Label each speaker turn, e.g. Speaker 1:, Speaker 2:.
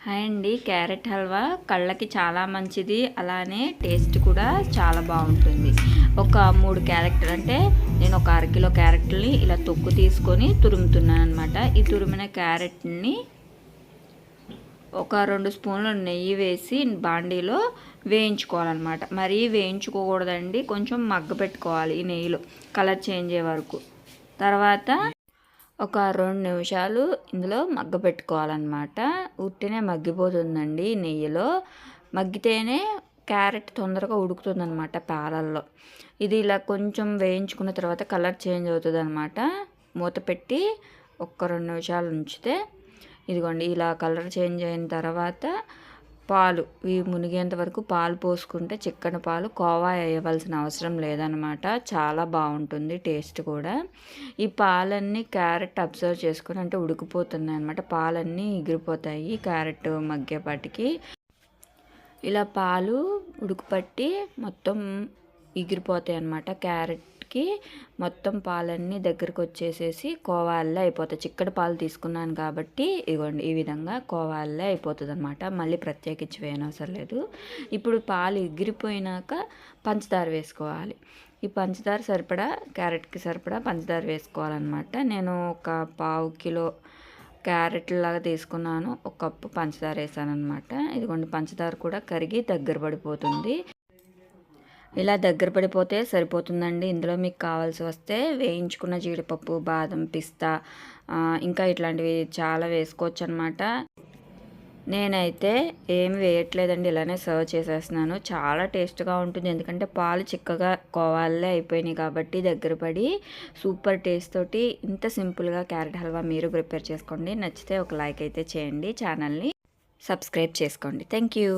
Speaker 1: Hi అండి. Carrot halwa కళ్ళకి చాలా మంచిది, అలానే టేస్ట్ కూడా చాలా బాగుంటుంది. ఒక 3 క్యారెట్లు అంటే నేను ఒక అరకిలో క్యారెట్ని ఇలా తొక్కు తీసుకొని తురుముతున్నాను అనమాట. ఈ తురిమిన క్యారెట్ని ఒక 2 స్పూన్లు నెయ్యి వేసి బాండీలో వేయించుకోవాలన్నమాట. మరీ వేయించుకోకూడదండి, కొంచెం మగ్గ పెట్టుకోవాలి ఈ నెయ్యిలో కలర్ చేంజ్ అయ్యే వరకు. తర్వాత ఒక 2 నిమిషాలు ఇందులో మగ్గపెట్టుకోవాలన్నమాట. ఉట్టినే మగ్గిపోతుందండి నెయ్యిలో. మగ్గితేనే క్యారెట్ తొందరగా ఉడుకుతుందన్నమాట పాలల్లో. ఇది ఇలా కొంచెం వేయించుకున్న తర్వాత కలర్ చేంజ్ అవుతుందన్నమాట. మూత పెట్టి ఒక్క 2 నిమిషాలు ఉంచితే ఇదిగోండి ఇలా కలర్ చేంజ్ అయిన తర్వాత పాలు ఇవి మునిగేంత వరకు పాలు పోసుకుంటే చిక్కని పాలు, కోవా వేయవలసిన అవసరం లేదనమాట. చాలా బాగుంటుంది టేస్ట్ కూడా. ఈ పాలన్నీ క్యారెట్ అబ్జర్వ్ చేసుకుని అంటే ఉడికిపోతున్నాయి అనమాట. పాలన్నీ ఎగిరిపోతాయి క్యారెట్ మగ్గేపాటికి. ఇలా పాలు ఉడుకుపట్టి మొత్తం ఎగిరిపోతాయి అన్నమాట. క్యారెట్కి మొత్తం పాలన్నీ దగ్గరకు వచ్చేసేసి కోవాల్లే అయిపోతాయి. చిక్కటి పాలు తీసుకున్నాను కాబట్టి ఇదిగోండి ఈ విధంగా కోవాల్లే అయిపోతుంది అనమాట. మళ్ళీ ప్రత్యేకించి వేయనవసరం లేదు. ఇప్పుడు పాలు ఎగిరిపోయినాక పంచదార వేసుకోవాలి. ఈ పంచదార సరిపడా క్యారెట్కి సరిపడా పంచదార వేసుకోవాలన్నమాట. నేను ఒక 1/2 కిలో క్యారెట్ లాగా తీసుకున్నాను, 1 కప్పు పంచదార వేసాను అనమాట. ఇదిగోండి పంచదార కూడా కరిగి దగ్గర పడిపోతుంది. ఇలా దగ్గర పడిపోతే సరిపోతుందండి. ఇందులో మీకు కావాల్సి వస్తే వేయించుకున్న జీడిపప్పు, బాదం, పిస్తా ఇంకా ఇట్లాంటివి చాలా వేసుకోవచ్చు అనమాట. నేనైతే ఏమి వేయట్లేదండి, ఇలానే సర్వ్ చేసేస్తున్నాను. చాలా టేస్ట్గా ఉంటుంది, ఎందుకంటే పాలు చిక్కగా కోవాలే అయిపోయినాయి కాబట్టి దగ్గర పడి సూపర్ టేస్ట్ తోటి ఇంత సింపుల్గా క్యారెట్ హల్వా మీరు ప్రిపేర్ చేసుకోండి. నచ్చితే ఒక లైక్ అయితే చేయండి, ఛానల్ని సబ్స్క్రైబ్ చేసుకోండి. Thank you.